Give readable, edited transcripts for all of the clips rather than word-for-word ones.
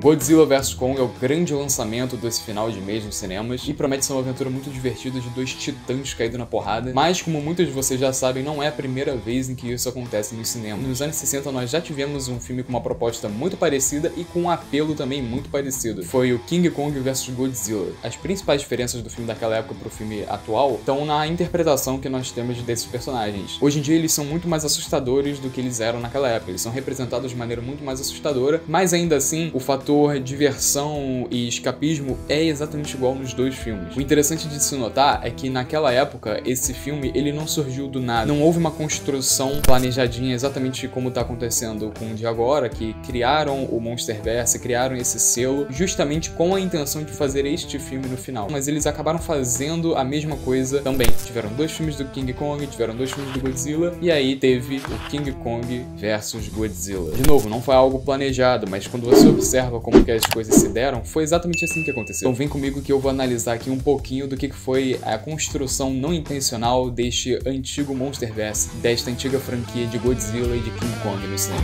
Godzilla vs Kong é o grande lançamento desse final de mês nos cinemas e promete ser uma aventura muito divertida de dois titãs caídos na porrada, mas como muitos de vocês já sabem, não é a primeira vez em que isso acontece no cinema. Nos anos 60 nós já tivemos um filme com uma proposta muito parecida e com um apelo também muito parecido. Foi o King Kong vs Godzilla. As principais diferenças do filme daquela época pro filme atual estão na interpretação que nós temos desses personagens. Hoje em dia eles são muito mais assustadores do que eles eram naquela época. Eles são representados de maneira muito mais assustadora, mas ainda assim o fator diversão e escapismo é exatamente igual nos dois filmes. O interessante de se notar é que naquela época esse filme ele não surgiu do nada. Não houve uma construção planejadinha exatamente como tá acontecendo com o de agora, que criaram o Monsterverse, criaram esse selo justamente com a intenção de fazer este filme no final. Mas eles acabaram fazendo a mesma coisa também. Tiveram dois filmes do King Kong, tiveram dois filmes do Godzilla, e aí teve o King Kong versus Godzilla. De novo, não foi algo planejado, mas quando você observa como que as coisas se deram, foi exatamente assim que aconteceu. Então vem comigo que eu vou analisar aqui um pouquinho do que foi a construção não intencional deste antigo Monsterverse, desta antiga franquia de Godzilla e de King Kong no cinema.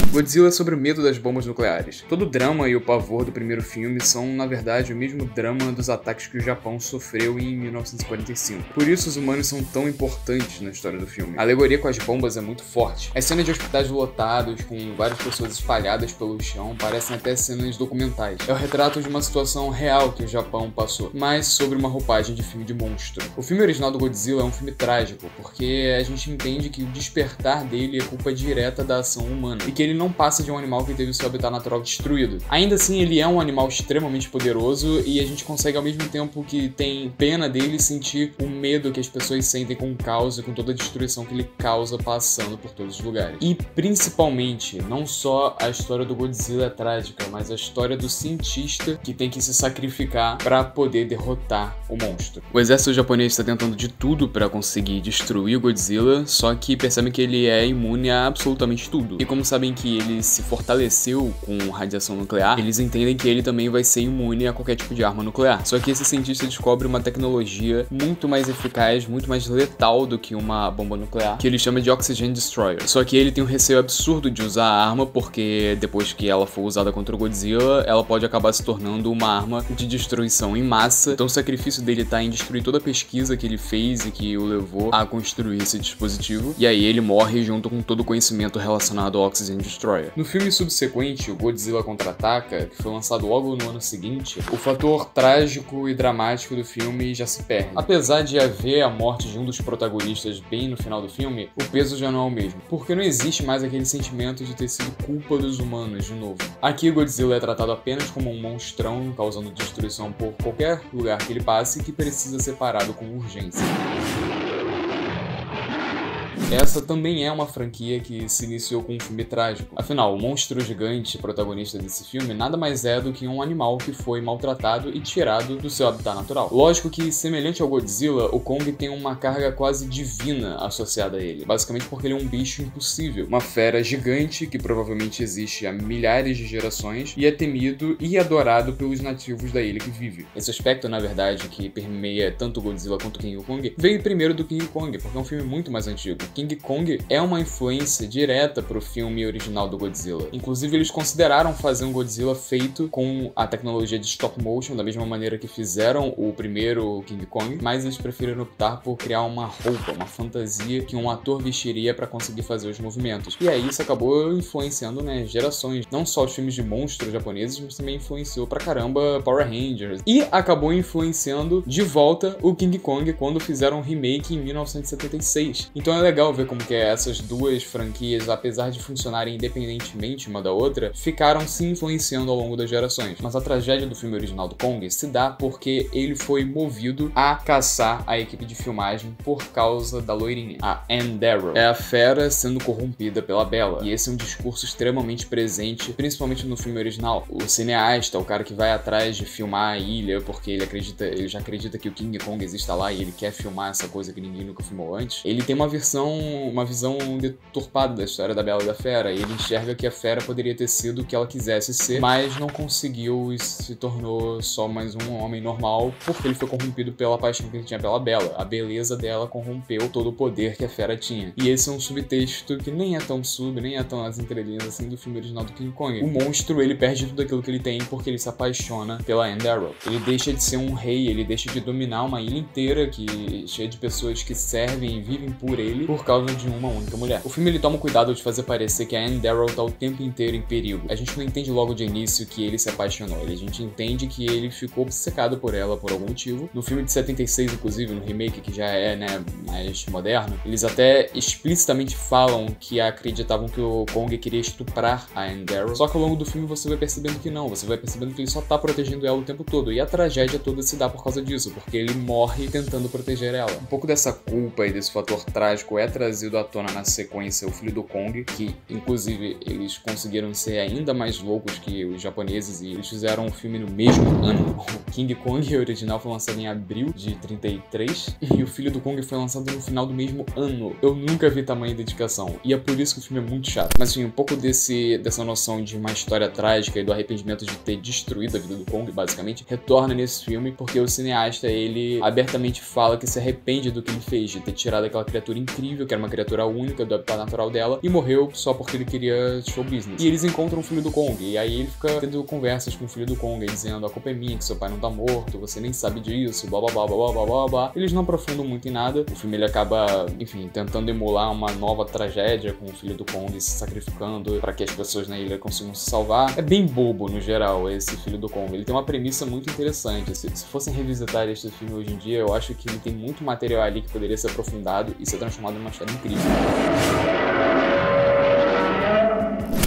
Godzilla é sobre o medo das bombas nucleares. Todo o drama e o pavor do primeiro filme são, na verdade, o mesmo drama dos ataques que o Japão sofreu em 1945. Por isso, os humanos são tão importantes na história do filme. A alegoria com as bombas é muito forte. As cenas de hospitais lotados, com várias pessoas espalhadas pelo chão, parecem até cenas documentais. É o retrato de uma situação real que o Japão passou, mas sobre uma roupagem de filme de monstro. O filme original do Godzilla é um filme trágico, porque a gente entende que o despertar dele é culpa direta da ação humana, e que ele não passa de um animal que teve seu habitat natural destruído. Ainda assim, ele é um animal extremamente poderoso e a gente consegue, ao mesmo tempo que tem pena dele, sentir o medo que as pessoas sentem com o caos e com toda a destruição que ele causa passando por todos os lugares. E, principalmente, não só a história do Godzilla é trágica, mas a história do cientista que tem que se sacrificar para poder derrotar o monstro. O exército japonês está tentando de tudo para conseguir destruir o Godzilla, só que percebem que ele é imune a absolutamente tudo. E como sabem que ele se fortaleceu com radiação nuclear, eles entendem que ele também vai ser imune a qualquer tipo de arma nuclear. Só que esse cientista descobre uma tecnologia muito mais eficaz, muito mais letal do que uma bomba nuclear, que ele chama de Oxygen Destroyer. Só que ele tem um receio absurdo de usar a arma, porque depois que ela for usada contra o Godzilla, ela pode acabar se tornando uma arma de destruição em massa. Então o sacrifício dele tá em destruir toda a pesquisa que ele fez e que o levou a construir esse dispositivo. E aí ele morre junto com todo o conhecimento relacionado ao Oxygen Destroyer. No filme subsequente, o Godzilla Contra-Ataca, que foi lançado logo no ano seguinte, o fator trágico e dramático do filme já se perde. Apesar de haver a morte de um dos protagonistas bem no final do filme, o peso já não é o mesmo, porque não existe mais aquele sentimento de ter sido culpa dos humanos de novo. Aqui, Godzilla é tratado apenas como um monstrão, causando destruição por qualquer lugar que ele passe, que precisa ser parado com urgência. Essa também é uma franquia que se iniciou com um filme trágico. Afinal, o monstro gigante protagonista desse filme nada mais é do que um animal que foi maltratado e tirado do seu habitat natural. Lógico que, semelhante ao Godzilla, o Kong tem uma carga quase divina associada a ele, basicamente porque ele é um bicho impossível, uma fera gigante que provavelmente existe há milhares de gerações e é temido e adorado pelos nativos da ilha que vive. Esse aspecto, na verdade, que permeia tanto o Godzilla quanto o King Kong, veio primeiro do King Kong, porque é um filme muito mais antigo. King Kong é uma influência direta pro filme original do Godzilla. Inclusive, eles consideraram fazer um Godzilla feito com a tecnologia de stop motion, da mesma maneira que fizeram o primeiro King Kong, mas eles preferiram optar por criar uma roupa, uma fantasia que um ator vestiria para conseguir fazer os movimentos. E aí isso acabou influenciando, né, gerações. Não só os filmes de monstros japoneses, mas também influenciou pra caramba Power Rangers. E acabou influenciando de volta o King Kong quando fizeram um remake em 1976. Então é legal ver como que essas duas franquias, apesar de funcionarem independentemente uma da outra, ficaram se influenciando ao longo das gerações. Mas a tragédia do filme original do Kong se dá porque ele foi movido a caçar a equipe de filmagem por causa da loirinha, a Ann Darrow. É a fera sendo corrompida pela Bela. E esse é um discurso extremamente presente, principalmente no filme original. O cineasta, o cara que vai atrás de filmar a ilha porque ele já acredita que o King Kong exista lá e ele quer filmar essa coisa que ninguém nunca filmou antes, ele tem uma versão uma visão deturpada da história da Bela e da Fera. E ele enxerga que a Fera poderia ter sido o que ela quisesse ser, mas não conseguiu e se tornou só mais um homem normal, porque ele foi corrompido pela paixão que ele tinha pela Bela. A beleza dela corrompeu todo o poder que a Fera tinha. E esse é um subtexto que nem é tão nem é tão nas entrelinhas assim do filme original do King Kong. O monstro, ele perde tudo aquilo que ele tem porque ele se apaixona pela Ann Darrow. Ele deixa de ser um rei, ele deixa de dominar uma ilha inteira cheia de pessoas que servem e vivem por ele por causa de uma única mulher. O filme, ele toma cuidado de fazer parecer que a Ann Darrow tá o tempo inteiro em perigo. A gente não entende logo de início que ele se apaixonou. A gente entende que ele ficou obcecado por ela por algum motivo. No filme de 76, inclusive, no remake, que já é, né, mais moderno, eles até explicitamente falam que acreditavam que o Kong queria estuprar a Ann Darrow. Só que ao longo do filme você vai percebendo que não. Você vai percebendo que ele só tá protegendo ela o tempo todo. E a tragédia toda se dá por causa disso, porque ele morre tentando proteger ela. Um pouco dessa culpa e desse fator trágico é trazido à tona na sequência O Filho do Kong, que inclusive eles conseguiram ser ainda mais loucos que os japoneses e eles fizeram um filme no mesmo ano. O King Kong original foi lançado em abril de 33 e O Filho do Kong foi lançado no final do mesmo ano. Eu nunca vi tamanha dedicação e é por isso que o filme é muito chato. Mas assim, um pouco dessa noção de uma história trágica e do arrependimento de ter destruído a vida do Kong, basicamente, retorna nesse filme porque o cineasta, ele abertamente fala que se arrepende do que ele fez, de ter tirado aquela criatura incrível, que era uma criatura única do habitat natural dela, e morreu só porque ele queria show business. E eles encontram o filho do Kong, e aí ele fica tendo conversas com o filho do Kong, dizendo: a culpa é minha, que seu pai não tá morto, você nem sabe disso, blá blá blá blá blá blá blá. Eles não aprofundam muito em nada. O filme, ele acaba, enfim, tentando emular uma nova tragédia com o filho do Kong se sacrificando para que as pessoas na ilha consigam se salvar. É bem bobo, no geral, esse Filho do Kong. Ele tem uma premissa muito interessante. Se fossem revisitar este filme hoje em dia, eu acho que ele tem muito material ali que poderia ser aprofundado e ser transformado em uma história incrível.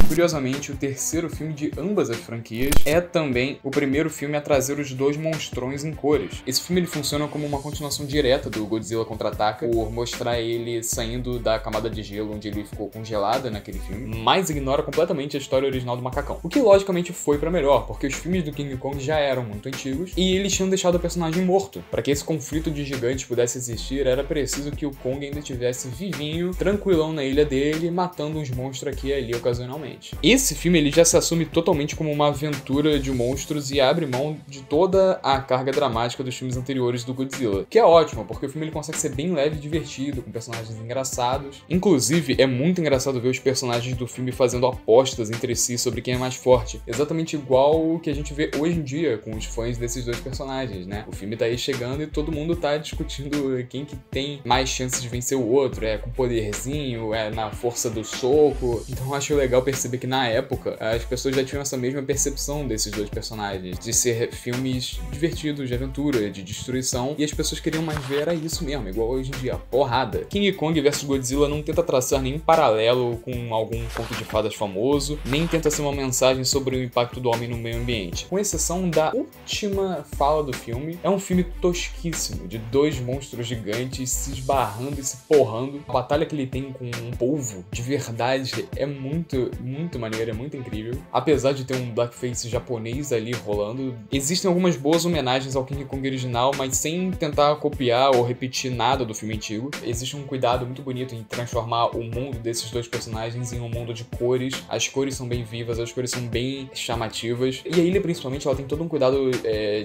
Curiosamente, o terceiro filme de ambas as franquias é também o primeiro filme a trazer os dois monstrões em cores. Esse filme, ele funciona como uma continuação direta do Godzilla Contra-Ataca, por mostrar ele saindo da camada de gelo onde ele ficou congelado naquele filme, mas ignora completamente a história original do macacão. O que logicamente foi pra melhor, porque os filmes do King Kong já eram muito antigos e eles tinham deixado o personagem morto. Para que esse conflito de gigantes pudesse existir, era preciso que o Kong ainda estivesse vivinho, tranquilão na ilha dele, matando uns monstros aqui e ali ocasionalmente. Esse filme, ele já se assume totalmente como uma aventura de monstros e abre mão de toda a carga dramática dos filmes anteriores do Godzilla, que é ótimo, porque o filme, ele consegue ser bem leve e divertido, com personagens engraçados. Inclusive, é muito engraçado ver os personagens do filme fazendo apostas entre si sobre quem é mais forte, exatamente igual o que a gente vê hoje em dia com os fãs desses dois personagens, né? O filme tá aí chegando e todo mundo tá discutindo quem que tem mais chances de vencer o outro, é com poderzinho, é na força do soco. Então eu acho legal perceber que na época as pessoas já tinham essa mesma percepção desses dois personagens, de ser filmes divertidos, de aventura, de destruição, e as pessoas queriam mais ver era isso mesmo, igual hoje em dia, porrada. King Kong vs Godzilla não tenta traçar nenhum paralelo com algum conto de fadas famoso, nem tenta ser uma mensagem sobre o impacto do homem no meio ambiente. Com exceção da última fala do filme, é um filme tosquíssimo, de dois monstros gigantes se esbarrando e se porrando. A batalha que ele tem com um polvo, de verdade, é muito maneiro, é muito incrível. Apesar de ter um blackface japonês ali rolando, existem algumas boas homenagens ao King Kong original, mas sem tentar copiar ou repetir nada do filme antigo. Existe um cuidado muito bonito em transformar o mundo desses dois personagens em um mundo de cores. As cores são bem vivas, as cores são bem chamativas. E a ilha, principalmente, ela tem todo um cuidado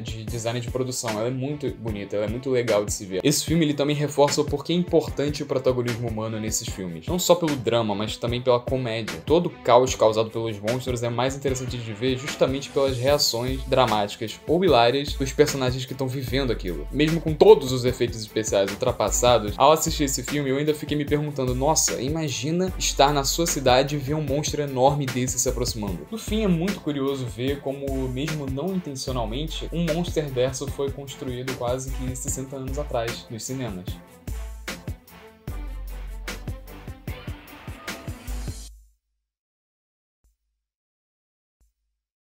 de design de produção. Ela é muito bonita, ela é muito legal de se ver. Esse filme, ele também reforça o porquê é importante o protagonismo humano nesses filmes. Não só pelo drama, mas também pela comédia. Todo o caos causado pelos monstros é mais interessante de ver justamente pelas reações dramáticas ou hilárias dos personagens que estão vivendo aquilo. Mesmo com todos os efeitos especiais ultrapassados, ao assistir esse filme eu ainda fiquei me perguntando: nossa, imagina estar na sua cidade e ver um monstro enorme desse se aproximando. No fim, é muito curioso ver como, mesmo não intencionalmente, um Monsterverso foi construído quase que 60 anos atrás nos cinemas.